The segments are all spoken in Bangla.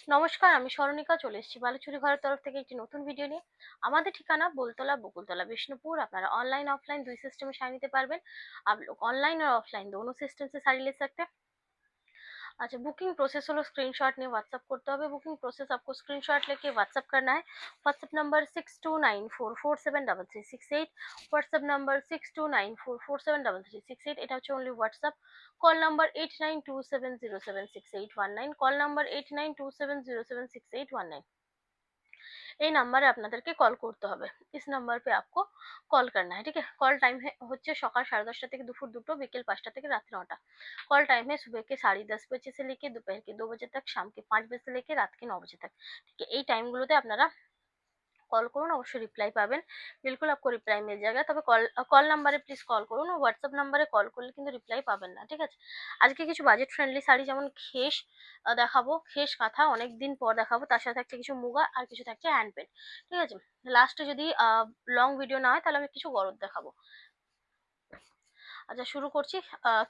নমস্কার, আমি স্মরণিকা চলে এসেছি বালুচুরি ঘরের তরফ থেকে একটি নতুন ভিডিও নিয়ে। আমাদের ঠিকানা बोलतला बकुलतला बिष्णुपुर। আপনারা ऑनलाइन ऑफलाइन দুই সিস্টেমে শাড়ি নিতে পারবেন। आप लोग ऑनलाइन और ऑफलाइन दोनों सिस्टम से साड़ी ले सकते हैं। अच्छा, बुकिंग प्रोसेस हलो स्क्रीनशॉट নিয়ে হোয়াটসঅ্যাপ করতে হবে। বুকিং প্রসেস आपको स्क्रीनशॉट लेके व्हाट्सएप करना है। WhatsApp number 6294473368, WhatsApp number 6294473368। এটা হচ্ছে only WhatsApp. Call number 8927076819, call number 8927076819। এই নাম্বারে আপনাদেরকে কল করতে হবে। इस नंबर पे आपको कॉल करना है, ठीक है। कॉल टाइम है হচ্ছে সকাল 10:30 থেকে দুপুর 2টো, বিকেল 5টা থেকে রাত 9টা। कॉल टाइम है सुबह के 10:30 बजे से लेके दोपहर के 2 बजे तक, शाम के 5 बजे से लेके रात के 9 बजे तक, ठीक है। এই টাইমগুলোতে আপনারা কল করুন, অবশ্যই রিপ্লাই পাবেন। বিলকুল आपको রিপ্লাই মিল जाएगा। তবে কল নাম্বারে প্লিজ কল করুন, ও হোয়াটসঅ্যাপ নাম্বারে কল করলে কিন্তু রিপ্লাই পাবেন না, ঠিক আছে। আজকে কিছু বাজেট ফ্রেন্ডলি শাড়ি যেমন খেস দেখাবো, খেস কাঁথা অনেকদিন পর দেখাবো। তার সাথে থাকছে কিছু মুগা আর কিছু থাকছে হ্যান্ড পেন্ট, ঠিক আছে। লাস্টে যদি লং ভিডিও না হয় তাহলে আমি কিছু গরদ দেখাবো। আচ্ছা, শুরু করছি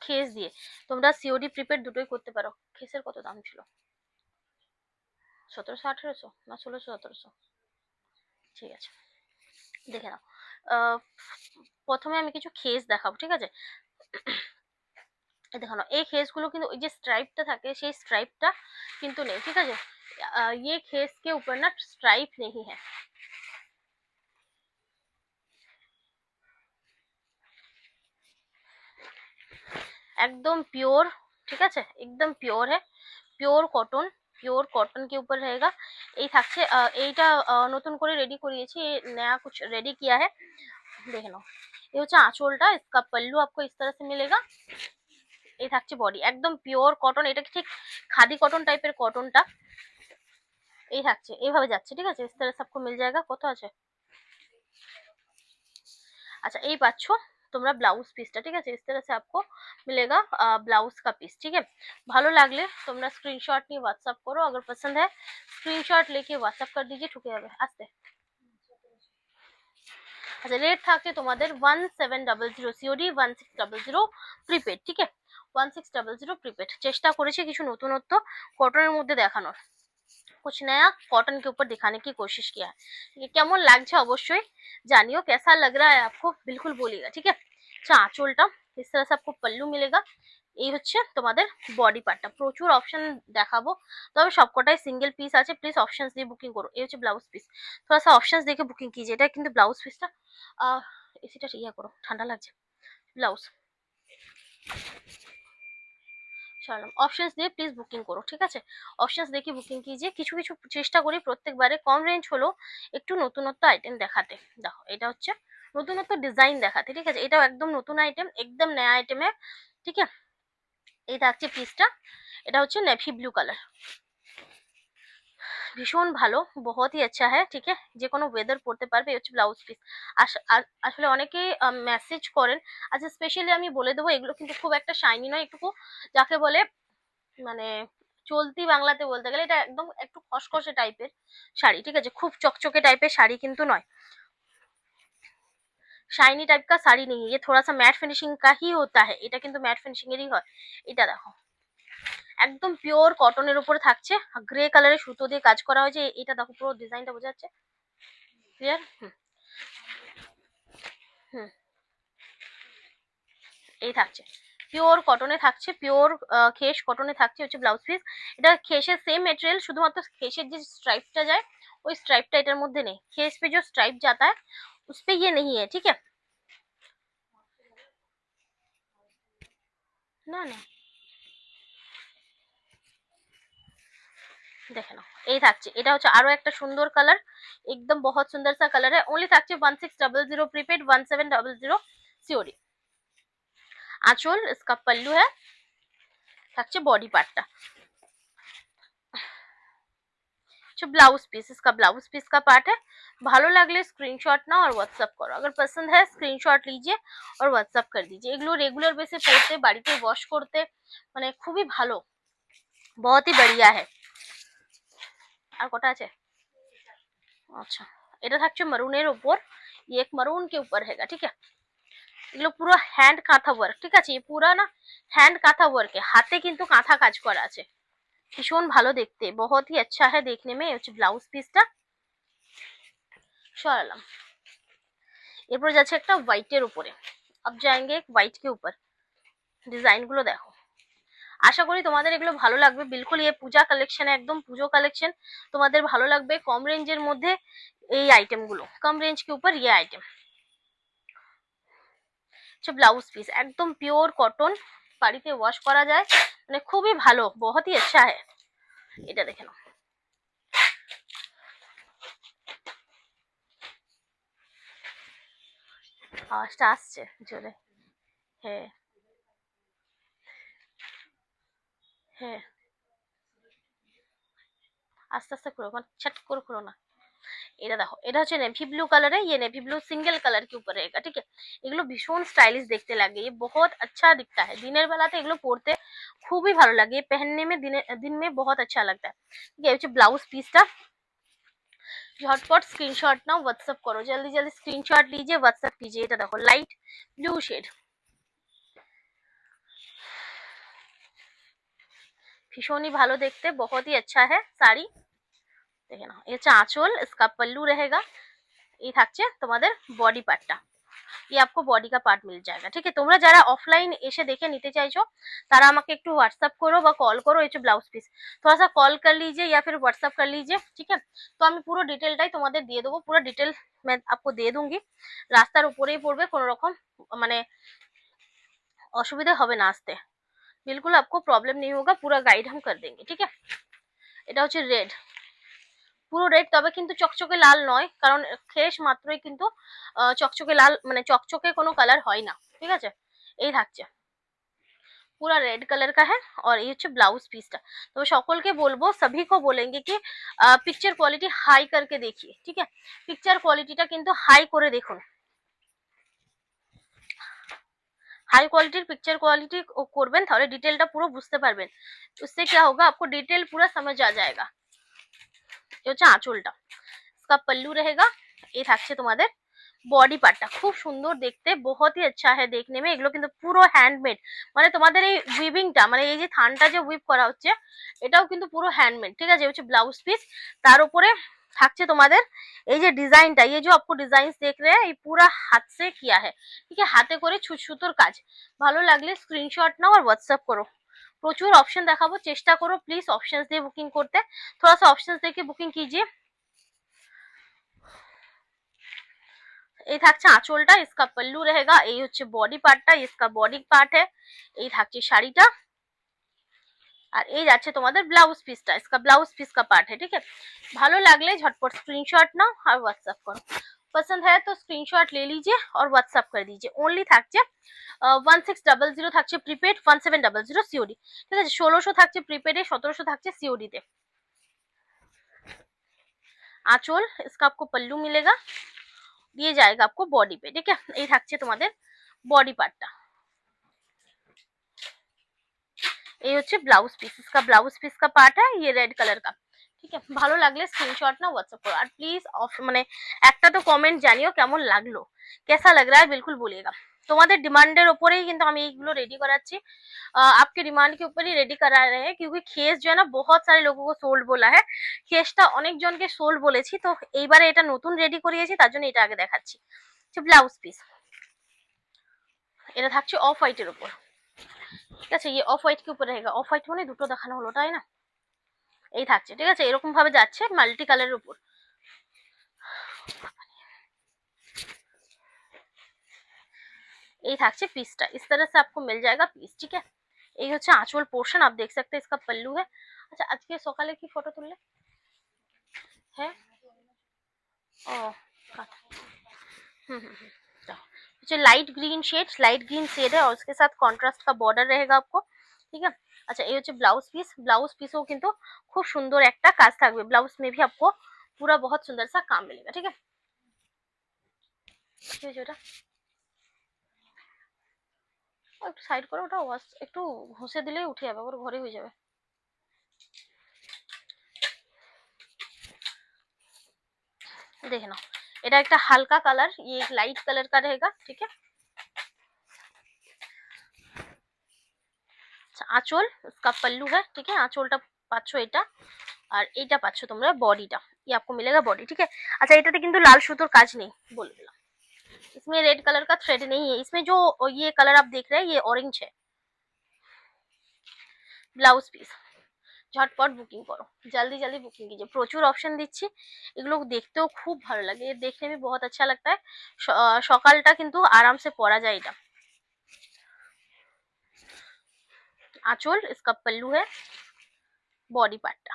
খেস দিয়ে। তোমরা সিওডি প্রিপেড দুটোই করতে পারো। খেসের কত দাম ছিল? 1700-1800 না 1600-1700? ঠিক আছে, দেখে নাও। প্রথমে আমি কিছু খেস দেখাবো, ঠিক আছে। দেখো না, এই খেসগুলো কিন্তু ওই যে স্ট্রাইপটা থাকে সেই স্ট্রাইপটা কিন্তু নেই, ঠিক আছে। ये खेस के ऊपर ना स्ट्राइप नहीं है। एकदम प्योर, ठीक है, एकदम प्योर है। प्योर कॉटन, प्योर कॉटन के ऊपर रहेगा। এই থাকছে এইটা নতুন করে রেডি করিয়েছি, नया कुछ रेडी किया है। देख लो, ये হচ্ছে আঁচলটা। इसका पल्लू आपको इस तरह से मिलेगा। এই থাকছে বডি, একদম পিওর কটন। এটা ঠিক খাদি কটন টাইপের কটনটা। এই থাকছে, এইভাবে যাচ্ছে, ঠিক আছে। इस तरह से आपको मिल जाएगा। কত আছে? अच्छा, এই পাচ্ছ তোমরা ব্লাউজ পিসটা, ঠিক আছে। इस तरह से आपको मिलेगा ब्लाउज का पीस, ठीक है। ভালো লাগলে তোমরা স্ক্রিনশট নিয়ে হোয়াটসঅ্যাপ করো। अगर पसंद है स्क्रीनशॉट लेके व्हाट्सएप कर दीजिए। ঠুকে যাবে আস্তে। আচ্ছা, রেট থাকছে তোমাদের 1700 সিওডি, 1600 প্রিপেড, ঠিক আছে। 1600 প্রিপেড। চেষ্টা করেছি কিছু নতুনত্ব কটনের মধ্যে দেখানোর, कुछ नया कॉटन के ऊपर दिखाने की कोशिश किया है। ये কেমন লাগছে অবশ্যই জানিও। कैसा लग रहा है आपको बिल्कुल बोलिएगा, ठीक है। আচ্ছা, আঁচলটা इस तरह से आपको पल्लू मिलेगा। এই হচ্ছে তোমাদের বডি পার্টটা। প্রচুর অপশন দেখাবো, তবে সবকটাই সিঙ্গেল পিস আছে। প্লিজ অপশনস দিয়ে বুকিং করো। এই হচ্ছে ব্লাউজ পিস। थोड़ा सा অপশনস দেখে বুকিং कीजिए। এটা কিন্তু ব্লাউজ পিসটা। এসিটা ইয়া করো, ঠান্ডা লাগছে। ব্লাউজ সরলাম, অপশনস দিয়ে প্লিজ বুকিং করো, ঠিক আছে। অপশনস দেখে বুকিং कीजिए। কিছু কিছু চেষ্টা করি প্রত্যেকবারে কম রেঞ্জ হলো একটু নতুনত্ব আইটেম দেখাতে। দেখো, এটা হচ্ছে নতুনত্ব ডিজাইন দেখাতে, ঠিক আছে। এটাও একদম নতুন আইটেম, একদম নয়া আইটেমে, ঠিক আছে। এই থাকছে পিসটা। এটা হচ্ছে নেভি ব্লু কালার, ভীষণ ভালো, বহুত হি আচ্ছা হ্যাঁ, ঠিক আছে। যে কোনো ওয়েদার পরতে পারবে। এই হচ্ছে ব্লাউজ পিস। আসলে অনেকেই মেসেজ করেন। আচ্ছা, স্পেশালি আমি বলে দেবো, এগুলো কিন্তু খুব একটা শাইনি নয়, একটু যাকে বলে মানে চলতি বাংলাতে বলতে গেলে এটা একদম একটু খসখসে টাইপের শাড়ি, ঠিক আছে। খুব চকচকে টাইপের শাড়ি কিন্তু নয়। শাইনি টাইপ का শাড়ি नहीं है ये, थोड़ा सा मैट फिनिशिंग का ही होता है। এটা কিন্তু ম্যাট ফিনিশিং এরই হয়। এটা দেখো, একদম পিওর কটনের উপরে থাকছে, গ্রে কালারের সুতো দিয়ে কাজ করা হয়েছে। এটা দেখো, পুরো ডিজাইনটা বোঝা যাচ্ছে, ক্লিয়ার। হুম, এই থাকছে পিওর কটনে, থাকছে পিওর খেস কটনে, থাকছে হচ্ছে ব্লাউজ পিস। এটা খেসের সেম মেটেরিয়াল, শুধুমাত্র খেসের যে স্ট্রাইপটা যায় ওই স্ট্রাইপটা এটার মধ্যে নেই। खेस पे जो स्ट्राइप जाता है उस पे ये नहीं है, ठीक है। না না, দেখে নাও, এই থাকছে। এটা হচ্ছে আরো একটা সুন্দর কালার, একদম বহুত সুন্দর সা কালার है। ओनली থাকছে 1600 प्रीपेड, 1700 सीओडी। आंचल इसका पल्लू है, থাকছে বডি পার্টটা। जो ब्लाउज पीस, इसका ब्लाउज पीस का पार्ट है। ভালো লাগলে স্ক্রিনশট নাও আর হোয়াটসঅ্যাপ করো। अगर पसंद है স্ক্রিনশট लीजिए और হোয়াটসঅ্যাপ कर दीजिए। এগুলো রেগুলার বেসে পড়তে, বাড়িতে ওয়াশ করতে মানে খুবই ভালো, बहुत ही बढ़िया है। আর কটা আছে? আচ্ছা, এটা থাকছে মারুনের উপর, ये एक मरून के ऊपर हैगा, ठीक है। এগুলো পুরো হ্যান্ড কাঁথা ওয়ার্ক, ঠিক আছে। পুরো না হ্যান্ড কাঁথা ওয়ার্কে, হাতে কিন্তু কাঁথা কাজ করা আছে, ভীষণ ভালো দেখতে, बहुत ही अच्छा है देखने में। হচ্ছে ব্লাউজ পিসটা সরালাম। এরপর যাচ্ছে একটা হোয়াইটের উপরে, अब जाएंगे एक व्हाइट के ऊपर। ডিজাইন গুলো দেখো, আশা করি তোমাদের এগুলো ভালো লাগবে। বিলকুল ये পূজা কালেকশন, একদম পুজো কালেকশন, তোমাদের ভালো লাগবে। কম রেঞ্জের মধ্যে এই আইটেম গুলো, কম রেঞ্জ के ऊपर ये आइटम। ব্লাউজ পিস একদম পিওর কটন, বাড়িতে ওয়াশ করা যায়, মানে খুবই ভালো, बहुत ही अच्छा है। এটা দেখে নাও, আওয়াজটা আসছে জোরে? হ্যাঁ হ্যাঁ, আস্তে আস্তে করো, মানে ছট করে করো না। এটা দেখো, এটা হচ্ছে নেভি ব্লু কালার है, ये नेवी ब्लू सिंगल कलर के ऊपर रहेगा, ठीक है। এগুলো ভীষণ স্টাইলিশ দেখতে লাগে, ये बहुत अच्छा दिखता है। দিনের বেলাতে এগুলো পরতে খুবই ভালো লাগে, ये पहनने में दिन में बहुत अच्छा लगता है, ठीक है। হচ্ছে ব্লাউজ পিসটা, झटपट स्क्रीनशॉट नाउ, व्हाट्सएप करो, जल्दी जल्दी स्क्रीनशॉट लीजिए, व्हाट्सएप कीजिए। এটা দেখো লাইট ব্লু শেড, ভীষণই ভালো দেখতে, बहुत ही अच्छा है साड़ी। দেখে নাও, ये হচ্ছে আঁচল, इसका पल्लू रहेगा। এই থাকছে তোমাদের বডি পার্টটা, ये आपको बॉडी का पार्ट मिल जाएगा, ठीक है। তোমরা যারা অফলাইন এসে দেখে নিতে চাইছো তারা আমাকে একটু व्हाट्सएप करो বা कॉल करो। ये ब्लाउज पीस थोड़ा सा कॉल कर लीजिए या फिर व्हाट्सएप कर लीजिए, ठीक है। তো আমি পুরো ডিটেলটাই তোমাদের দিয়ে দেবো, পুরো ডিটেল मैं आपको दे दूंगी। রাস্তার উপরেই পড়বে, কোনো রকম মানে অসুবিধা হবে না আসতে, बिल्कुल आपको प्रॉब्लम नहीं होगा, पूरा गाइड हम कर देंगे, ठीक है। এটা হচ্ছে রেড, পুরো রেড, তবে কিন্তু চকচকে লাল নয়, কারণ ফ্রেশ মাত্রই কিন্তু চকচকে লাল, মানে চকচকে কোনো কালার হয় না, ঠিক আছে। এই থাকছে पूरा रेड कलर का है, और ये হচ্ছে ব্লাউজ পিসটা। তো সকলকে বলবো, सभी को बोलेंगे कि পিকচার কোয়ালিটি হাই करके देखिए, ठीक है। পিকচার কোয়ালিটিটা কিন্তু হাই করে দেখুন, হাই কোয়ালিটির পিকচার কোয়ালিটি করবেন, তাহলে ডিটেলটা পুরো বুঝতে পারবেন। उससे क्या होगा, आपको डिटेल पूरा समझ आ जाएगा। ये হচ্ছে আঁচলটা, इसका पल्लू रहेगा। এই থাকছে তোমাদের বডি পার্টটা, খুব সুন্দর দেখতে, बहुत ही अच्छा है देखने में। এগুলো কিন্তু পুরো হ্যান্ডমেড, মানে তোমাদের এই উইভিংটা, মানে এই যে থানটা যে উইভ করা হচ্ছে, এটাও কিন্তু পুরো হ্যান্ডমেড, ঠিক আছে। হচ্ছে ব্লাউজ পিস, তার উপরে থাকছে তোমাদের এই যে ডিজাইনটা, ये जो आपको डिजाइन देख रहे हैं, ये पूरा हाथ से किया है, ठीक है। হাতে করে সুতোর কাজ। ভালো লাগলে স্ক্রিনশট নাও আর হোয়াটসঅ্যাপ করো। প্রচুর অপশন দেখাবো, চেষ্টা করো প্লিজ অপশন দিয়ে বুকিং করতে, थोड़ा सा ऑप्शन देखके बुकिंग कीजिए। এই থাকছে আঁচলটা, इसका पल्लू रहेगा। এই হচ্ছে বডি পার্টটা, इसका বডি পার্ট है। এই থাকছে শাড়িটা, আর এই যাচ্ছে তোমাদের ব্লাউজ পিসটা, इसका ब्लाउज पीस का पार्ट है, ठीक है। ভালো লাগলে ঝটপট স্ক্রিনশট নাও আর হোয়াটসঅ্যাপ করো। पसंद है तो स्क्रीनशॉट ले लीजिए और व्हाट्सएप कर दीजिए। ओनली থাকছে 1600 থাকছে প্রিপেড, 1700 সিওডি, ঠিক আছে। 1600 থাকছে প্রিপেডে, 1700 থাকছে সিওডি তে। আঁচল, इसका आपको पल्लू मिलेगा, দিয়ে जाएगा आपको बॉडी पे, ठीक है। এই থাকছে তোমাদের বডি পার্টটা, এই হচ্ছে ব্লাউজ পিস, इसका ब्लाउज पीस का पार्ट है, ये रेड कलर का, ঠিক আছে। ভালো লাগলে স্ক্রিনশট না হোয়াটসঅ্যাপ করো, আর প্লিজ মানে একটা তো কমেন্ট জানিও কেমন লাগলো, कैसा लग रहा है बिल्कुल बोलिएगा। তোমাদের ডিমান্ডের উপরেই কিন্তু আমি এইগুলো রেডি করাচ্ছি, आपके डिमांड के ऊपर ही रेडी करा रहे हैं, क्योंकि खेस जो है ना बहुत सारे लोगों को सोल्ड बोला है, খেসটা অনেক জনকে সোল্ড বলেছি, তো এইবারে এটা নতুন রেডি করিয়েছি, তার জন্য এটা আগে দেখাচ্ছি। ব্লাউজ পিস, এটা থাকছে অফ হোয়াইটের উপর, ঠিক আছে। ये ऑफ व्हाइट के ऊपर रहेगा, ऑफ व्हाइट মানে দুটো দেখানো হলো তাই না। এই থাকছে, ঠিক আছে, এরকম ভাবে যাচ্ছে মাল্টি কালারের উপর। এই থাকছে পিসটা, इस तरह से आपको मिल जाएगा पीस, ठीक है। এই হচ্ছে আঁচল পোর্শন, आप देख सकते हैं, इसका पल्लू है। আচ্ছা, আজকে সকালে কি ফটো তুললে? হ্যাঁ, ও হুম, लाइट ग्रीन शेड है, और उसके साथ कॉन्ट्रास्ट का बॉर्डर रहेगा आपको, ठीक है। अच्छा, ये হচ্ছে ब्लाउज পিসও কিন্তু খুব সুন্দর একটা কাজ থাকবে, ब्लाउज में भी आपको पूरा बहुत सुंदर सा काम मिलेगा, ठीक है। কি হয়েছে ওটা? একটু সাইড করো, ওটা ওয়াশ একটু ঘষে দিলেই উঠে যাবে, ওর ঘরে হয়ে যাবে। देखे ना, এটা একটা হালকা কালার, ये एक लाइट कलर का रहेगा, ठीक है। আঁচল, इसका पल्लू है, ठीक है। আঁচলটা পাচ্ছ এটা, আর এইটা পাচ্ছ তোমরা বডিটা, ये आपको मिलेगा बॉडी, ठीक है। अच्छा এটাতে কিন্তু লাল সুতোর কাজ নেই বলে দিলাম, इसमें रेड कलर का थ्रेड नहीं है, इसमें जो ये कलर आप देख रहे हैं ये ऑरेंज है। ব্লাউজ পিস ঝটপট বুকিং করো, जल्दी जल्दी बुकिंग कीजिए, প্রচুর অপশন দিচ্ছি, এগুলো দেখতেও খুব ভালো লাগে, দেখতে भी बहुत अच्छा लगता है, সকালটা কিন্তু আরামসে পরা যায় এটা। आंचल इसका पल्लू है, बॉडी पार्टটা,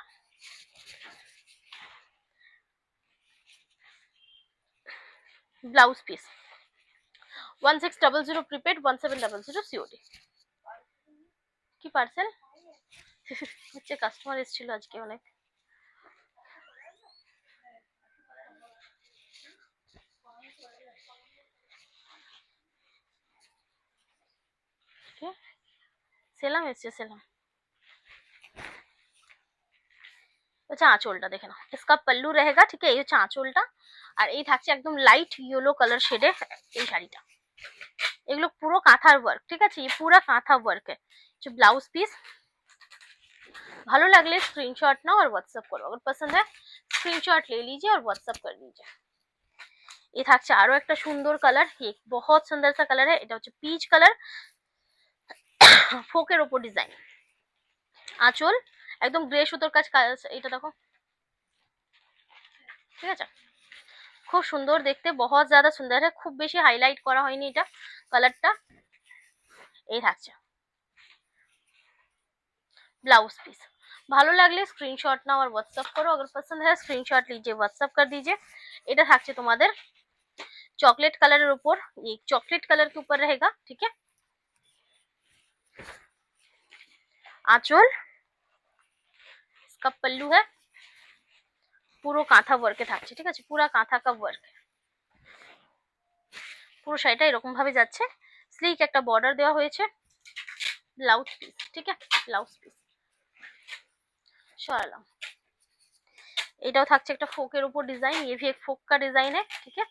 ব্লাউজ পিস 1600 প্রিপেড 1700 সিওডি। কি পার্সেল হচ্ছে, কাস্টমার এসেছিল আজকে অনেক। সেলাম এসছে, সেলাম। হচ্ছে আঁচলটা দেখে নাও, इसका पल्लू रहेगा, ठीक है, এই হচ্ছে আঁচলটা, আর এই থাকছে একদম লাইট ইয়েলো কালার শেডে এই শাড়িটা, এগুলো পুরো কাঁথার ওয়ার্ক, ঠিক আছে, ये पूरा कांथा वर्क है। जो ब्लाउज पीस ভালো লাগলে স্ক্রিনশট নাও और व्हाट्सएप करो, अगर पसंद है स्क्रीनशॉट ले लीजिए और व्हाट्सएप कर दीजिए। ये থাকছে আরো একটা সুন্দর কালার, ये बहुत सुंदर सा कलर है, এটা হচ্ছে পিচ কালার, ফোকের উপর ডিজাইন, আঁচল একদম গ্রে সুতোর কাজ, এটা দেখো, ঠিক আছে, খুব সুন্দর দেখতে, बहुत ज्यादा सुंदर है, খুব বেশি হাইলাইট করা হয়নি এটা কালারটা। এই থাকছে ब्लाउज पीस, ভালো লাগলে স্ক্রিনশট নাও और व्हाट्सएप करो, अगर पसंद है स्क्रीनशॉट लीजिए व्हाट्सएप कर दीजिए। এটা থাকছে তোমাদের चॉकलेट कलर ऊपर, ये चॉकलेट कलर के ऊपर रहेगा, ठीक है। आंचल इसका पल्लू है, পুরো কাঁথা ওয়ার্কে থাকছে, ঠিক আছে, পুরো কাঁথা কা ওয়ার্ক, পুরো শাড়িটা এরকম ভাবে যাচ্ছে, স্লিক একটা বর্ডার দেওয়া হয়েছে, ব্লাউজ পিস, ঠিক আছে, ব্লাউজ পিস সরালাম। এটাও থাকছে একটা ফোকের উপর ডিজাইন, ये भी एक फोक का डिजाइन है, ठीक है।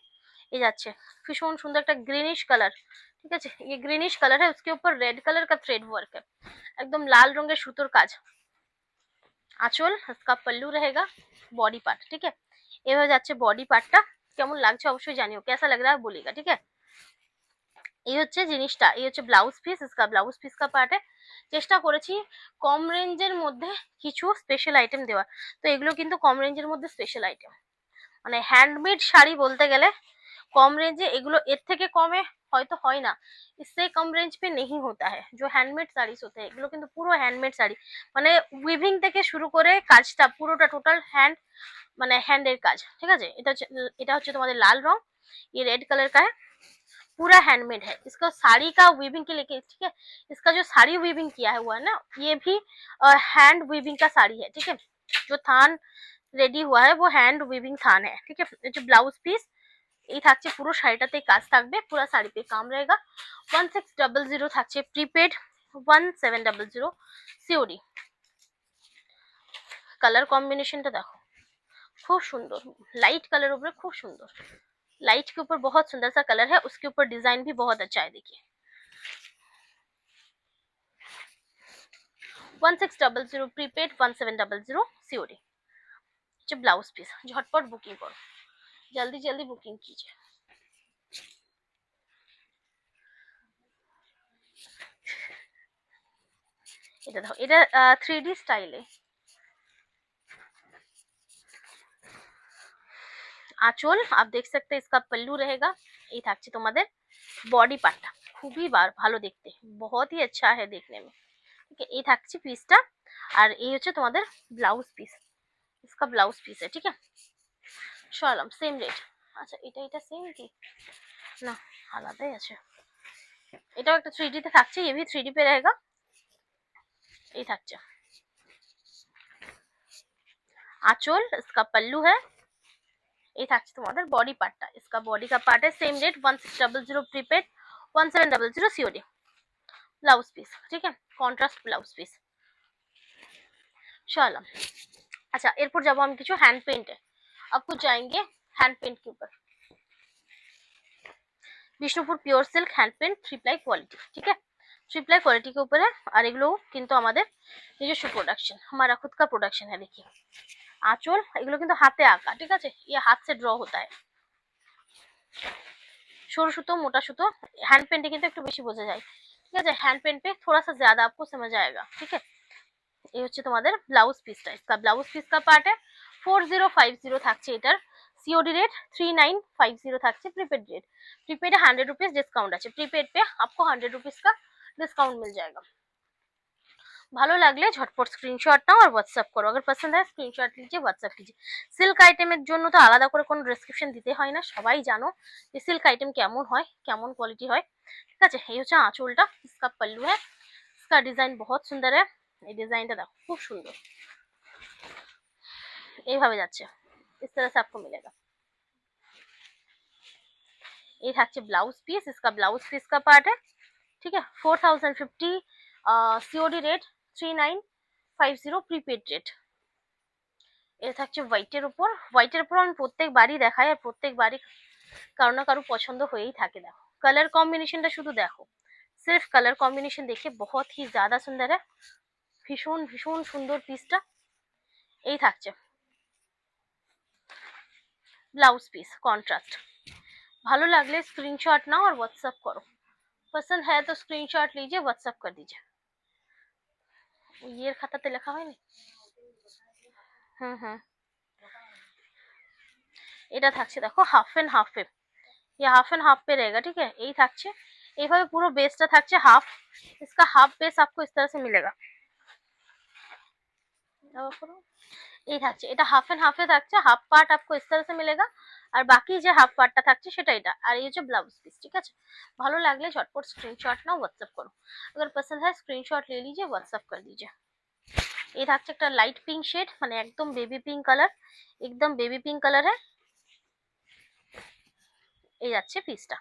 এই যাচ্ছে ভীষণ সুন্দর একটা গ্রিনিশ কালার, ঠিক আছে, ये ग्रीनिश कलर है, उसके ऊपर रेड कलर का थ्रेड वर्क है, एकदम लाल रंगের সুতোর কাজ। আঁচল इसका पल्लू रहेगा, बॉडी पार्ट, ठीक है, এভাবে যাচ্ছে বডি পার্টটা, কেমন লাগছে অবশ্যই জানিও, कैसा लग रहा है बोलिएगा, ठीक है। এই হচ্ছে জিনিসটা, এই হচ্ছে ব্লাউজ পিস, इसका ব্লাউজ পিস का পার্ট है। চেষ্টা করেছি কম রেঞ্জের মধ্যে কিছু স্পেশাল আইটেম দেওয়ার, তো এগুলো কিন্তু কম রেঞ্জের মধ্যে স্পেশাল আইটেম, মানে হ্যান্ডমেড শাড়ি বলতে গেলে कम रेंज एगुलो एर थेके कमे হয়তো হয় না, इससे कम रेंज पे नहीं होता है, जो हैंडमेड साड़ीज होते हैं এগুলো কিন্তু পুরো হ্যান্ডমেড শাড়ি, মানে উইভিং থেকে শুরু করে কাজটা পুরোটা টোটাল হ্যান্ড, মানে হ্যান্ডের কাজ, ঠিক আছে। এটা হচ্ছে তোমাদের লাল রং, ये रेड कलर का है, पूरा हैंडमेड है, इसका साड़ी का वीविंग के लेके, ठीक है, इसका जो साड़ी वीविंग किया है हुआ है ना, ये भी हैंड वीविंग का साड़ी है, ठीक है, जो थान रेडी हुआ है वो हैंड वीविंग थान है, ठीक है। जो ब्लाउज पीस এই থাকছে, পুরো শাড়িটাতে কাজ থাকবে, পুরো শাড়িতে কাম रहेगा, 1600 থাকছে প্রিপেড, 1700 সিওডি। কালার কম্বিনেশনটা দেখো খুব সুন্দর, लाइट कलर ऊपर खूब सुंदर, लाइट के ऊपर बहुत सुंदर सा कलर है, उसके ऊपर डिजाइन भी बहुत अच्छा है, देखिए 1600 प्रीपेड 1700 सीओडी। ब्लाउज पीस झटपट बुकिंग करो, जल्दी जल्दी बुकिंग कीजिए। এটা দেখো, এটা 3D স্টাইলে, आंचल आप देख सकते हैं, इसका पल्लू रहेगा, ये থাকছে তোমাদের বডি পার্টটা, খুবই ভালো দেখতে, बहुत ही अच्छा है देखने में, ठीक है। এই থাকছে পিসটা, আর এই হচ্ছে তোমাদের ব্লাউজ পিস, इसका ब्लाउज पीस है, ठीक है। সরালাম, সেম রেট। আচ্ছা এটা সেম কি না, আলাদাই আছে, এটাও একটা 3D তে থাকছে, ये भी 3D पे रहेगा, এই থাকছে आंचल, इसका पल्लू है, এই থাকছে তোমাদের বডি পার্টটা, इसका बॉडी का पार्ट है, same rate 1600 prepaid 1700 COD. Blouse piece, ठीक है, कॉन्ट्रास्ट ब्लाउज पीस चलो। अच्छा एरपर जाबो हम किछु हैंड पेंट है, अब कुछ जाएंगे हैंड पेंट के ऊपर, Bishnupur pure silk hand paint 3 ply quality, ठीक है। थ्री प्लाई क्वालिटी के ऊपर है और एगुलो किंतु हमारे নিজস্ব प्रोडक्शन, हमारा खुद का प्रोडक्शन है। देखिए आंचल एगुलो किंतु हाथे आঁকা, ठीक है, ये हाथ से ड्र होता है। সরু সুতো মোটা সুতো, हैंड पेंटे কিন্তু একটু বেশি বোঝা যায়, ঠিক আছে, हैंड पेंट पे थोड़ा सा ज्यादा आपको समझ आएगा, ठीक है। এই হচ্ছে তোমাদের ব্লাউজ পিসটা, इसका ব্লাউজ পিস का पार्ट है 4050 থাকছে এটার सीओडी रेट 3950 থাকছে। Prepaid rate, prepaid 100 rupees discount আছে, प्रीपेड पे आपको 100 रुपीज का डिस्काउंट मिल जाएगा। ভালো লাগলে ঝটপট স্ক্রিনশট নাও আর হোয়াটসঅ্যাপ করো, अगर पसंद है স্ক্রিনশট लीजिए হোয়াটসঅ্যাপ कीजिए। সিল্ক আইটেমের জন্য তো আলাদা করে কোনো ডেসক্রিপশন দিতে হয় না, সবাই জানো যে সিল্ক আইটেম কেমন হয়, কেমন কোয়ালিটি হয়, ঠিক আছে। এই হচ্ছে আঁচলটা, इसका पल्लू है, इसका डिजाइन बहुत सुंदर है। এই ডিজাইনটা দেখো খুব সুন্দর, এইভাবে যাচ্ছে, इस तरह से आपको मिलेगा। ये থাকছে ব্লাউজ পিস, इसका ब्लाउज पीस का पार्ट है, ठीक है। 4050 सीओडी रेट 3950 प्रीपेड रेट। এটা থাকছে হোয়াইটের উপর, হোয়াইটের উপর আমি প্রত্যেকবারই দেখাই আর প্রত্যেকবারই কারো না কারো পছন্দ হয়েই থাকে। দেখো কালার কম্বিনেশনটা শুধু দেখো, सिर्फ कलर कॉम्बिनेशन देखिए बहुत ही ज्यादा सुंदर है, ভীষণ ভীষণ সুন্দর পিসটা। এই থাকছে ব্লাউজ পিস কন্ট্রাস্ট। ভালো লাগলে स्क्रीनशॉट नाओ और व्हाट्सएप करो, पसंद है तो स्क्रीनशॉट लीजिए व्हाट्सएप कर दीजिए। ये খাতাতে লেখা হয়নি। হুম, এটা থাকছে দেখো হাফ এন্ড হাফ এ, ये हाफ एंड हाफ पे रहेगा, ठीक है। এই থাকছে এইভাবে পুরো বেসটা থাকছে হাফ, इसका हाफ बेस आपको इस तरह से मिलेगा। এই থাকছে এটা হাফ এন্ড হাফে থাকছে, হাফ পার্ট आपको इस तरह से मिलेगा আর বাকি যে হাফ পার্টটা থাকছে সেটা এটা, আর এই হচ্ছে ব্লাউজ পিস, ঠিক আছে। ভালো লাগলে ঝটপট স্ক্রিনশট নাও व्हाट्सएप करो, अगर पसंद है स्क्रीनशॉट ले लीजिए व्हाट्सएप कर दीजिए। এই থাকছে একটা লাইট পিঙ্ক শেড, মানে একদম বেবি পিঙ্ক কালার, একদম বেবি পিঙ্ক কালার है। এই যাচ্ছে পিসটা,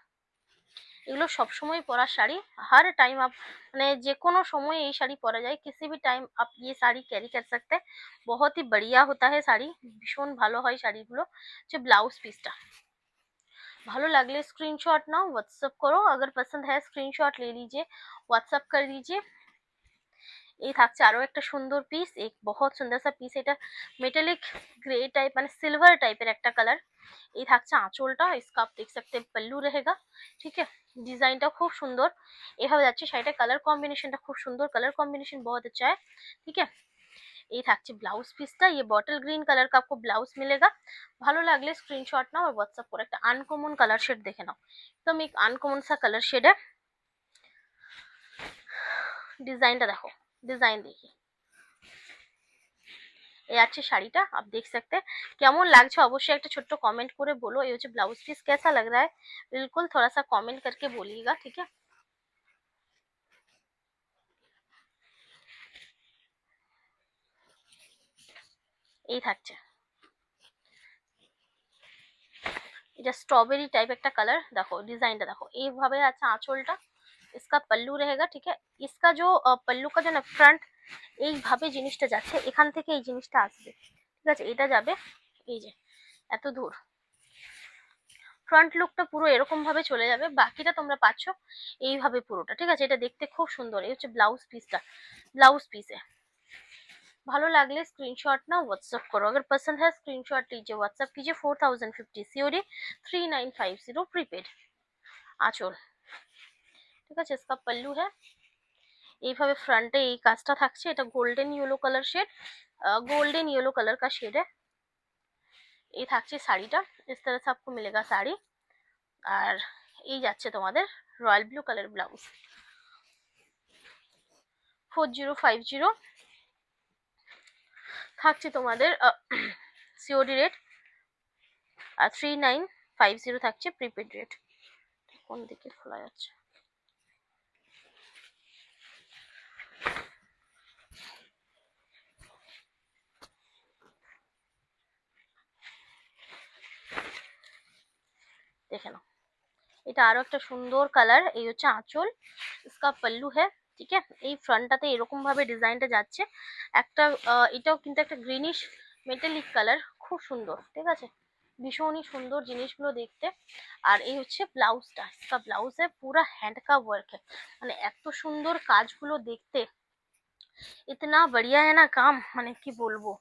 এগুলো সব সময় পরা শাড়ি, हर टाइम आप মানে যে কোনো সময় এই শাড়ি পরা যায়, किसी भी टाइम आप ये साड़ी कैरी कर सकते हैं, बहुत ही बढ़िया होता है শাড়ি, ভীষণ ভালো হয় শাড়িগুলো। যে ব্লাউজ পিসটা ভালো লাগলে स्क्रीनशॉट नाओ व्हाट्सएप करो, अगर पसंद है स्क्रीनशॉट ले लीजिए व्हाट्सएप कर दीजिए। এই থাকছে আরো একটা সুন্দর পিস, এক बहुत सुंदर सा পিস, এটা মেটালিক গ্রে টাইপ মানে সিলভার টাইপের একটা কালার। এই থাকছে আঁচলটা, इसका आप देख सकते हैं पल्लू रहेगा, ठीक है। ডিজাইনটা খুব সুন্দর, এভাবে যাচ্ছে শাড়িটা, কালার কম্বিনেশনটা খুব সুন্দর, কালার कॉम्बिनेशन बहुत अच्छा है, ठीक है। এই থাকছে ব্লাউজ পিসটা, ये बॉटल ग्रीन कलर का आपको ब्लाउज मिलेगा। ভালো লাগলে স্ক্রিনশট নাও আর হোয়াটসঅ্যাপ করে। একটা আনকমন কালার শেড দেখে নাও, একদম এক আনকমন सा कलर शेड है। ডিজাইনটা দেখো, ডিজাইন देखिए, এই আছে শাড়িটা आप देख सकते हैं। কেমন লাগছে অবশ্যই একটা ছোট্ট কমেন্ট করে বলো। এই হচ্ছে ব্লাউজ পিস, कैसा लग रहा है बिल्कुल थोड़ा सा कमेंट करके बोलिएगा, ठीक है। এই থাকছে এটা স্ট্রবেরি টাইপ একটা কালার, দেখো ডিজাইনটা দেখো, এইভাবে আছে আঁচলটা, इसका पल्लू रहेगा, ठीक है। इसका जो पल्लू का जो ना फ्रंट এইভাবে জিনিসটা যাচ্ছে, এখান থেকে এই জিনিসটা আসবে, ঠিক আছে, এটা যাবে এই যে এত দূর, ফ্রন্ট লুকটা পুরো এরকম ভাবে চলে যাবে, বাকিটা তোমরা পাচ্ছ এইভাবে পুরোটা, ঠিক আছে। এটা দেখতে খুব সুন্দর। এই হচ্ছে ব্লাউজ পিসটা, ব্লাউজ পিসে ভালো লাগলে স্ক্রিনশট নাও व्हाट्सएप करो, अगर पसंद है स्क्रीनशॉट लीजिए व्हाट्सएप कीजिए। 4050 सीओडी 3950 प्रीपेड आंचल, ঠিক আছে। इसका पल्लू है, এইভাবে ফ্রন্টে এই কাজটা থাকছে, এটা golden yellow colour shade, golden yellow colour का शेड है। এই থাকছে শাড়িটা, इस तरह से आपको मिलेगा শাড়ি, আর এই যাচ্ছে তোমাদের রয়্যাল ব্লু কালার ব্লাউজ। 4050 থাকছে তোমাদের সিওডি রেট, আর 3950 থাকছে প্রিপেড রেট। কোন দিকে খোলা যাচ্ছে, দেখে নাও। এটা আরো একটা সুন্দর কালার। এই হচ্ছে আঁচল, इसका पल्लू है, ঠিক আছে। এই ফ্রন্টটাতে এরকম ভাবে ডিজাইনটা যাচ্ছে, একটা এটাও কিন্তু একটা গ্রিনিশ মেটালিক কালার, খুব সুন্দর, ঠিক আছে। ভীষণই সুন্দর জিনিসগুলো দেখতে। আর এই হচ্ছে ব্লাউজটা, इसका ব্লাউজ है पूरा हैंड का वर्क है, মানে এত সুন্দর কাজগুলো দেখতে, ইতনা बढ़िया है ना काम, মানে কি বলবো।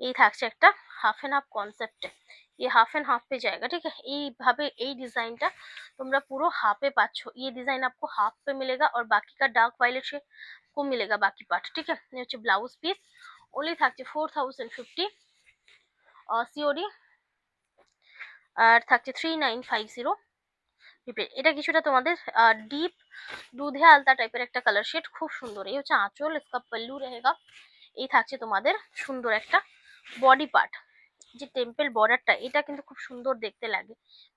এই থাকছে একটা হাফ এন্ড হাফ কনসেপ্টে, ये हाफ एंड हाफ पे जाएगा, ठीक है। এইভাবে এই ডিজাইনটা তোমরা পুরো হাফে পাচ্ছ, ये डिजाइन आपको हाफ पे मिलेगा और बाकी का डार्क वायलेट से को मिलेगा बाकी पार्ट, ठीक है। ये হচ্ছে ব্লাউজ পিস, ওনলি থাকছে 4050 সিওডি, আর থাকছে 3950 প্রিপেড। এটা কিছুটা তোমাদের ডিপ দুধে আলতা টাইপের একটা কালার শেড, খুব সুন্দর। এই হচ্ছে আঁচল, इसका पल्लू रहेगा। এই থাকছে তোমাদের সুন্দর একটা বডি পার্ট, যে টেম্পল বর্ডারটা, এটা কিন্তু খুব সুন্দর দেখতে লাগে,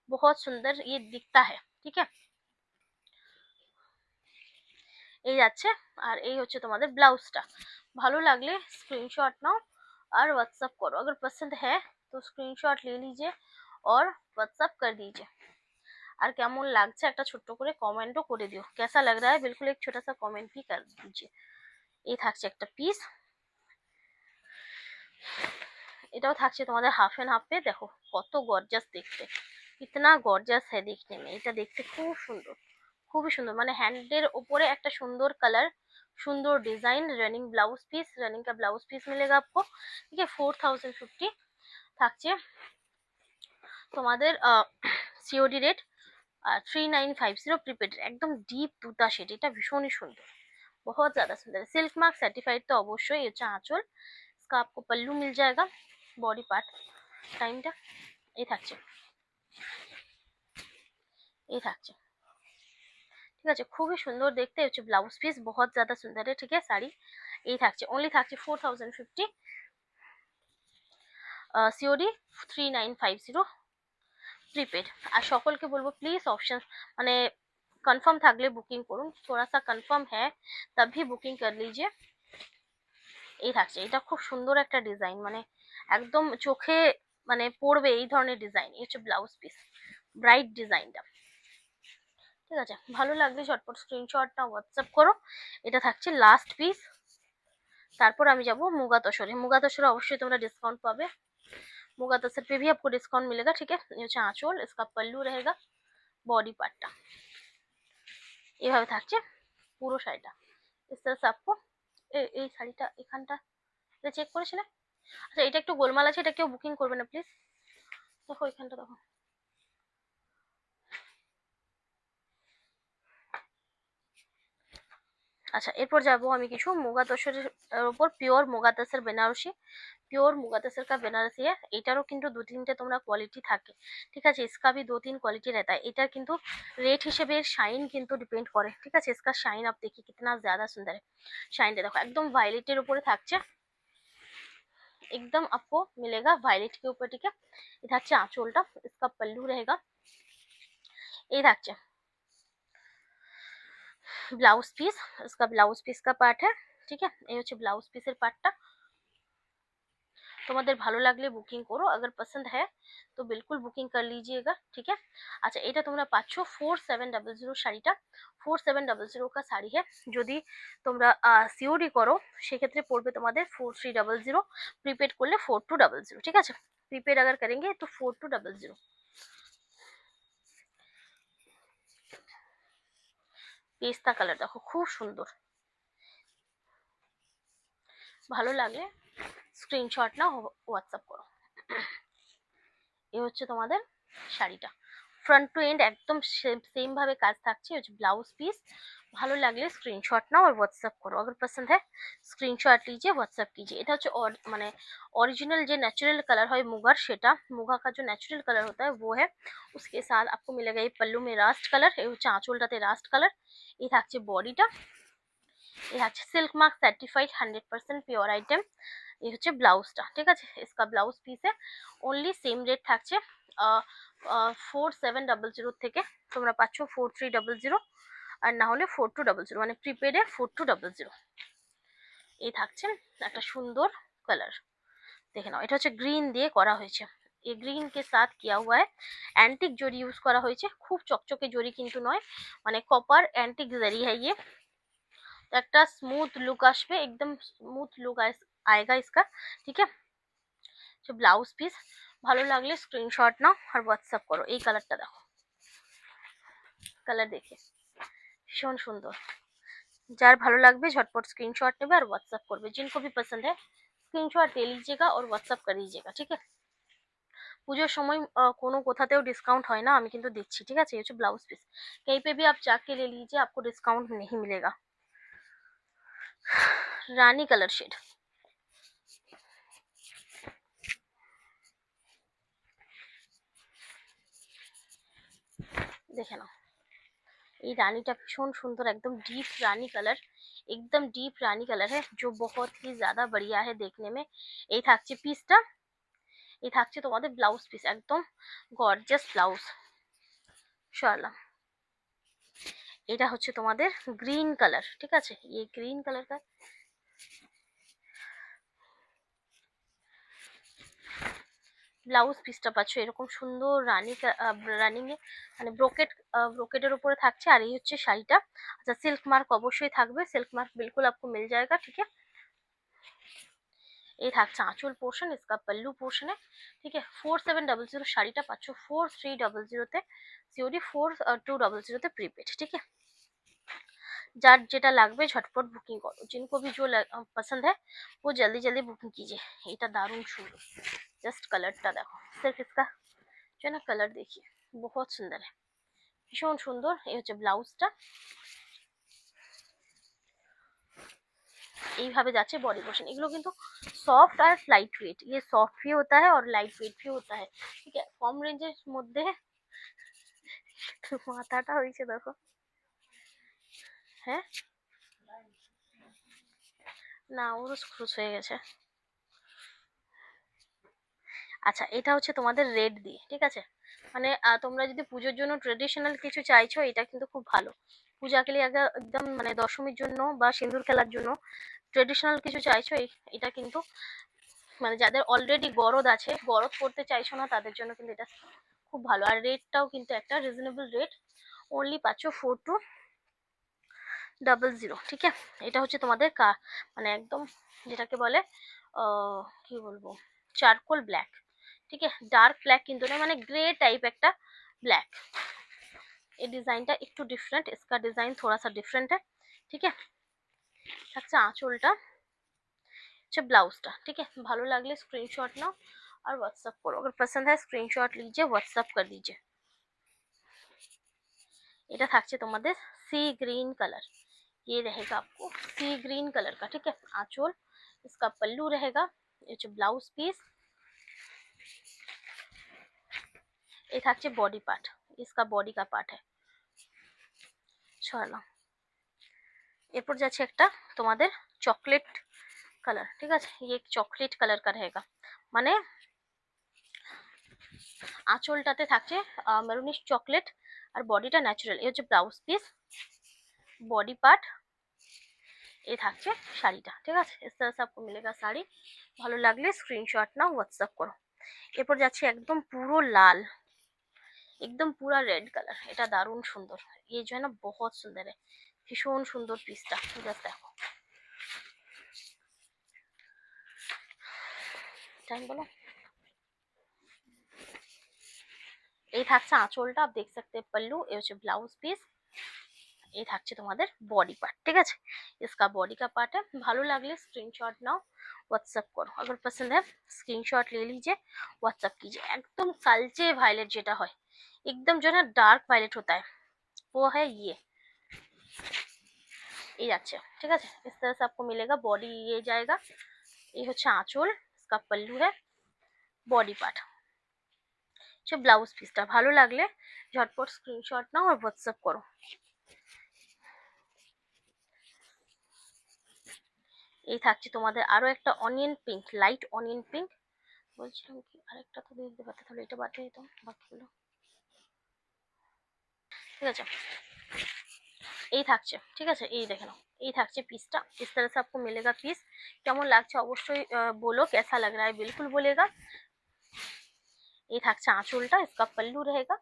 বহুত সুন্দর ये दिखता है, ठीक है। এই যাচ্ছে। আর এই হচ্ছে তোমাদের ব্লাউজটা। ভালো লাগলে স্ক্রিনশট নাও আর হোয়াটসঅ্যাপ करो, अगर पसंद है तो स्क्रीनशॉट ले लीजिए और व्हाट्सअप कर दीजिए। আর কেমন লাগছে একটা ছোট্ট করে কমেন্টও করে দিও, कैसा लग रहा है बिल्कुल एक छोटा सा कमेंट भी कर दीजिए। এই থাকছে একটা পিস, এটাও থাকছে তোমাদের হাফ এন্ড হাফে। দেখো কত গর্জাস দেখতে, কিতনা গর্জাস है देखने में, এটা দেখতে খুব সুন্দর, খুবই সুন্দর। মানে হ্যান্ডের ওপরে একটা সুন্দর কালার, সুন্দর design, running blouse piece, running का ब्लाउज पीस मिलेगा आपको, ठीक है। 4050 থাকছে তোমাদের সিওডি রেট, আর 3950 প্রিপেড, একদম ডিপ তুতা শেড, এটা ভীষণই সুন্দর, बहुत ज्यादा सुंदर है। सिल्क मार्क सर्टिफाइड तो অবশ্যই। ये आंचल, इसका आपको पल्लू मिल जाएगा, बॉडी पार्ट টাইমটা এই থাকছে, এই থাকছে, ঠিক আছে। খুবই সুন্দর দেখতে হচ্ছে ব্লাউজ পিস, बहुत ज्यादा सुंदर है, ठीक है। শাড়ি এই থাকছে, অনলি থাকছে 4050 সিওডি, 3950 প্রিপেড। আর সকলকে বলবো প্লিজ অপশন মানে কনফার্ম থাকলে বুকিং করুন, थोड़ा सा कन्फर्म है तभी बुकिंग कर लीजिए। এই থাকছে, এটা খুব সুন্দর একটা ডিজাইন, মানে একদম চোখে মানে পড়বে এই ধরনের ডিজাইন। এই হচ্ছে ব্লাউজ পিস, ব্রাইট ডিজাইনটা, ঠিক আছে। ভালো লাগলে ঝটপট স্ক্রিনশটটা হোয়াটসঅ্যাপ করো। এটা থাকছে লাস্ট পিস, তারপর আমি যাব মুগা তসরে। মুগা তসরে অবশ্যই তোমরা ডিসকাউন্ট পাবে, मुगा तसर पे भी आपको डिस्काउंट मिलेगा, ठीक है। ये হচ্ছে আঁচল, इसका पल्लू रहेगा, बॉडी पार्टটা এইভাবে থাকছে পুরো শাড়িটা। इस तरह से आपको এই শাড়িটা এখানটা এটা চেক করেছিলে, আচ্ছা এটা একটু গোলমাল আছে, এটা কেউ বুকিং করবে না প্লিজ। দেখো এখানটা দেখো, আচ্ছা এরপর যাবো আমি কিছু মুগা তসরের উপর, পিওর মুগা তসর বেনারসি, পিওর মুগা तसर का বেনারসি है। এটারও কিন্তু দু তিনটে তোমরা কোয়ালিটি থাকে, ঠিক আছে। इसका भी 2-3 क्वालिटी रहता है। এটার কিন্তু রেট হিসেবে শাইন কিন্তু ডিপেন্ড করে, ঠিক আছে। इसका শাইন आप देखिए कितना ज्यादा सुंदर है, শাইনটা দেখো একদম ভায়োলেটের উপরে থাকছে, एकदम आपको मिलेगा वायलेट के ऊपर, ठीक है। ये থাকছে আঁচলটা, इसका पल्लू रहेगा, এই থাকছে ব্লাউজ পিস, इसका ব্লাউজ পিস का पार्ट है, ठीक है। এই হচ্ছে ব্লাউজ পিসের পার্টটা। তোমাদের ভালো লাগলে বুকিং করো, अगर पसंद है तो बिल्कुल बुकिंग कर लीजिएगा, ठीक है। আচ্ছা এটা তোমরা পাচ্ছ 4700 শাড়িটা, 4700 का শাড়ি है। যদি তোমরা সিওডি করো সেক্ষেত্রে পড়বে তোমাদের 4300, প্রিপেড করলে 4200, ঠিক আছে। প্রিপেড अगर करेंगे तो 4200। পেস্তা কালার দেখো খুব সুন্দর, ভালো লাগলে স্ক্রিনশট না হোয়াটসঅ্যাপ করো। এই হচ্ছে তোমাদের শাড়িটা, ফ্রন্ট টু এন্ড একদম सेम ভাবে কাজ থাকছে। হচ্ছে ব্লাউজ পিস, ভালো লাগলে স্ক্রিনশট নাও और व्हाट्सएप करो, अगर पसंद है स्क्रीनशॉट लीजिए व्हाट्सएप कीजिए। এটা হচ্ছে মানে ओरिजिनल जो नेचुरल कलर है मुगार, সেটা मुगा का जो नेचुरल कलर होता है वो है। उसके साथ आपको मिलेगा ये पल्लू में रास्ट कलर, এই হচ্ছে আঁচলটাতে রাস্ট কালার, এই থাকছে বডিটা, এই থাকছে silk mark certified 100% pure item. এই হচ্ছে ব্লাউজটা, ঠিক আছে। इसका ব্লাউজ পিসে অনলি সেম রেট থাকছে 4700 থেকে তোমরা পাচ্ছ 4300, আর না হলে 4200, মানে প্রিপেডে 4200। এই থাকছে একটা সুন্দর কালার, দেখে নাও। এটা হচ্ছে গ্রিন দিয়ে করা হয়েছে, এই গ্রিন কে সাথ কিয়া হুয়া है, অ্যান্টিক জরি ইউজ করা হয়েছে, খুব চকচকে জরি কিন্তু নয়, মানে কপার অ্যান্টিক জরি है ये। तो একটা স্মুথ লুক আসবে, একদম স্মুথ লুক आएगा इसका, ठीक है। जो ब्लाउज पीस ভালো লাগলে স্ক্রিনশট নাও আর হোয়াটসঅ্যাপ করো। এই কালারটা দেখো, কালার দেখে भीषण सुंदर। जार भालो लगबे झटपट स्क्रीनशॉट नेबे और व्हाट्सएप करबे। जिनको भी पसंद है स्क्रीनशॉट ले लीजिएगा और व्हाट्सएप कर दीजिएगा, ठीक है। পুজোর সময় কোনো কোথাতেও ডিসকাউंट হয় না, আমি কিন্তু দিচ্ছি, ঠিক আছে। ये जो ब्लाउज पीस कहीं पे भी आप जाके ले लीजिए, आपको डिस्काउंट नहीं मिलेगा। रानी कलर शेड, देखे ना, ये रानीটা भीषण सुंदर, एकदम डीप रानी कलर, एकदम डीप रानी कलर है जो बहुत ही ज्यादा बढ़िया है देखने में। এই থাকছে পিসটা, এই থাকছে তোমাদের ব্লাউজ পিস, একদম গর্জিয়াস ব্লাউজ। শালা এটা হচ্ছে তোমাদের গ্রিন কালার, ঠিক আছে। এই গ্রিন কালার का ব্লাউজ পিসটা পাচ্ছ এরকম সুন্দর রানিং এ, মানে ব্রোকেটের উপরে থাকছে। আর এই হচ্ছে শাড়িটা। আচ্ছা, সিল্ক মার্ক অবশ্যই থাকবে, সিল্ক মার্ক बिल्कुल आपको मिल जाएगा, ठीक है। এই থাকছে আঁচল পোর্শন, इसका पल्लू पोर्शन है, ठीक है। 4700 শাড়িটা পাচ্ছ 4300 তে সিওডি, 4200 তে প্রিপেড, ठीक है। যার যেটা লাগবে ঝটপট বুকিং করো। जिनको भी जो पसंद है वो जल्दी जल्दी बुकिंग कीजिए। এটা দারুণ সুন্দর, জাস্ট কালারটা দেখো, सिर्फ इसका जो है ना कलर देखिए, बहुत सुंदर है, ভীষণ সুন্দর। এই হচ্ছে ব্লাউজটা, এইভাবে যাচ্ছে बॉडी पोर्शन। এগুলো কিন্তু সফট আর লাইট ওয়েট, ये सॉफ्ट भी होता है और लाइट वेट भी होता है, ठीक है। কম রেঞ্জের মধ্যে মাথাটা হয়েছে দেখো, হ্যাঁ না ওরও স্ক্রুচ হয়ে গেছে। আচ্ছা, এটা হচ্ছে তোমাদের রেড দিয়ে, ঠিক আছে। মানে তোমরা যদি পুজোর জন্য ট্রেডিশনাল কিছু চাইছো, এটা কিন্তু খুব ভালো। পূজা के लिए अगर একদম মানে দশমীর জন্য বা সিঁদুর খেলার জন্য ট্রেডিশনাল কিছু চাইছো, এটা কিন্তু মানে যাদের অলরেডি গরদ আছে, গরদ করতে চাইছো না, তাদের জন্য কিন্তু এটা খুব ভালো। আর রেটটাও কিন্তু একটা রিজনেবল রেট, অনলি পাচ্ছ 4200, ঠিক আছে। এটা হচ্ছে তোমাদের মানে একদম যেটাকে বলে কি বলবো, চারকোল ব্ল্যাক, ठीक है। डार्क ब्लैक কিন্তু না, মানে ग्रे टाइप একটা ब्लैक। ये ডিজাইনটা একটু ডিফারেন্ট, इसका डिजाइन थोड़ा सा डिफरेंट है, ठीक है। থাকছে আঁচলটা, হচ্ছে ব্লাউজটা, ठीक है। ভালো লাগলে স্ক্রিনশট নাও और व्हाट्सएप करो। अगर पसंद है स्क्रीनशॉट लीजिए, व्हाट्सएप कर दीजिए। এটা থাকছে তোমাদের सी ग्रीन कलर, ये रहेगा आपको सी ग्रीन कलर का, ठीक है। आंचल, इसका पल्लू रहेगा, ये जो ब्लाउज पीस, ये থাকছে बॉडी पार्ट, इसका बॉडी का पार्ट है। চলো এরপর যাচ্ছে একটা তোমাদের চকলেট কালার, ঠিক আছে। ये চকলেট কালার का रहेगा, মানে আঁচলটাতে থাকছে মেরুনিশ চকলেট আর বডিটা ন্যাচারাল। এই হচ্ছে ব্লাউজ পিস, बॉडी पार्ट, ये থাকছে শাড়িটা, ঠিক আছে। इस तरह से आपको मिलेगा শাড়ি। ভালো লাগলে স্ক্রিনশট নাও, হোয়াটসঅ্যাপ করো। এরপর যাচ্ছে একদম পুরো লাল, एकदम पूरा रेड कलर, এটা দারুণ সুন্দর। ये जो है ना बहुत सुंदर है, ভীষণ সুন্দর পিসটা, জাস্ট দেখো। টাইম বলো। এই থাকছে আঁচলটা, आप देख सकते हैं पल्लू, ये হচ্ছে ব্লাউজ পিস, এই থাকছে তোমাদের বডি পার্ট, ঠিক আছে। इसका बॉडी का पार्ट है। ভালো লাগলে স্ক্রিনশট নাও, व्हाट्सएप करो। अगर पसंद है स्क्रीनशॉट ले लीजिए, व्हाट्सएप कीजिए। एकदम কালচে ভায়োলেট যেটা হয়, एकदम जो है ना डार्क वायलेट होता है, वो है ये যাচ্ছে, ঠিক আছে। इस तरह से आपको मिलेगा, बॉडी ये जाएगा, ये হচ্ছে আঁচল, इसका पल्लू है, बॉडी पार्ट, সে ব্লাউজ পিসটা। ভালো লাগলে ঝটপট স্ক্রিনশট নাও আর হোয়াটসঅ্যাপ করো। এই থাকছে তোমাদের আরো একটা onion pink, light onion pink. বলছিলাম কি আরেকটা তো দিয়ে দিতে পারতে, তাহলে এটা বাদ দিয়ে দিতাম বাকিগুলো, ঠিক আছে। এই থাকছে, ঠিক আছে। এই দেখে নাও, এই থাকছে পিসটা। इस तरह से आपको मिलेगा পিস। কেমন লাগছে অবশ্যই বলো, कैसा लग रहा है बिल्कुल बोलेगा। এই থাকছে আঁচলটা, इसका पल्लू रहेगा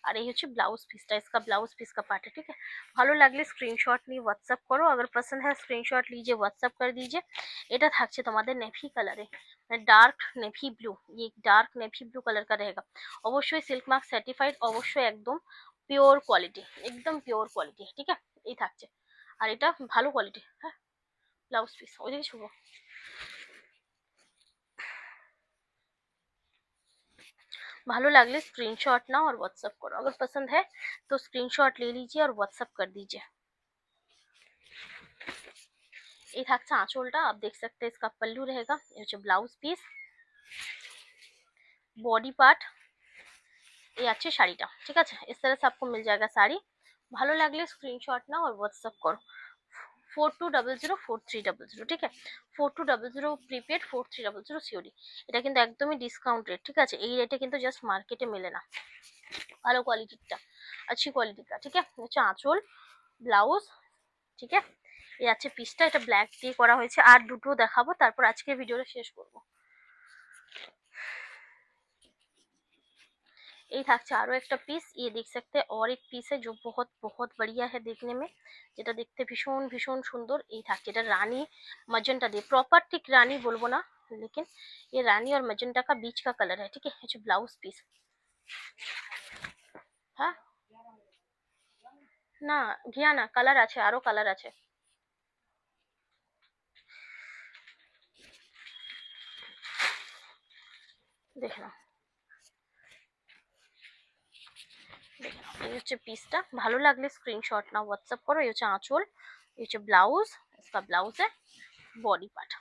আর এই হচ্ছে ब्लाउज पीसটা, इसका ब्लाउज पीस का पार्ट है, ठीक है। ভালো লাগলে স্ক্রিনশট নিয়ে হোয়াটসঅ্যাপ করো, अगर पसंद है स्क्रीनशॉट लीजिए व्हाट्सएप कर दीजिए। এটা থাকছে তোমাদের নেভি কালারে, মানে ডার্ক নেভি ব্লু, ये ডার্ক নেভি ব্লু কালার का रहेगा। অবশ্যই সিল্ক মার্ক সার্টিফাইড, অবশ্যই একদম পিওর কোয়ালিটি, একদম পিওর কোয়ালিটি, ঠিক আছে। এই থাকছে, আর এটা ভালো কোয়ালিটি। হ্যাঁ, ব্লাউজ পিস ওইদিকে শুভ। ভালো লাগলে स्क्रीनशॉट नाओ और व्हाट्सएप करो, अगर पसंद है तो स्क्रीनशॉट ले लीजिए और व्हाट्सएप कर दीजिए। ये থাকছে আঁচলটা, आप देख सकते हैं इसका पल्लू रहेगा, ये হচ্ছে ब्लाउज पीस, बॉडी पार्ट, ये আছে শাড়িটা, ঠিক আছে। इस तरह से आपको मिल जाएगा साड़ी। ভালো লাগলে স্ক্রিনশট নাও আর হোয়াটসঅ্যাপ করো। 4200 4300, ঠিক আছে। 4200 প্রিপেড, 4300 সিওডি। এটা কিন্তু একদমই ডিসকাউন্ট রেট, ঠিক আছে। এই রেটে কিন্তু জাস্ট মার্কেটে মেলে না, ভালো কোয়ালিটিরটা, अच्छी क्वालिटी का, ठीक है। হচ্ছে আঁচল, ব্লাউজ, ঠিক আছে। এই আছে পিসটা, এটা ব্ল্যাক দিয়ে করা হয়েছে। আর দুটো দেখাবো, তারপর আজকে ভিডিওটা শেষ করব। এই থাকছে আরো একটা পিস, ये देख सकते हैं और एक पीस है जो बहुत बहुत बढ़िया है देखने में, যেটা দেখতে ভীষণ ভীষণ সুন্দর। এই থাকছে, এটা রানী मजेंटा দিয়ে, प्रॉपर ঠিক রানী বলবো না, लेकिन ये रानी और मजेंटा का बीच का कलर है, ठीक है। ये ब्लाउज पीस, হ্যাঁ না ঘিয়া না, কালার আছে, আরো কালার আছে, দেখে নাও। এই হচ্ছে পিসটা, ভালো লাগলে স্ক্রিনশট নাও, হোয়াটসঅ্যাপ করো। এই হচ্ছে আঁচল, এই হচ্ছে ব্লাউজ, इसका ব্লাউজ है বডি পার্ট,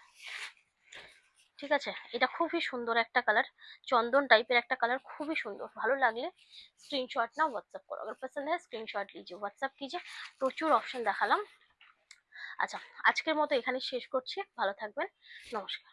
ঠিক আছে। এটা খুবই সুন্দর একটা কালার, চন্দন টাইপের একটা কালার, খুবই সুন্দর। ভালো লাগলে স্ক্রিনশট নাও, হোয়াটসঅ্যাপ করো, अगर पसंद है स्क्रीनशॉट लीजिए व्हाट्सएप कीजिए। প্রচুর অপশন দেখালাম। আচ্ছা, আজকের মতো এখানে শেষ করছি, ভালো থাকবেন, নমস্কার।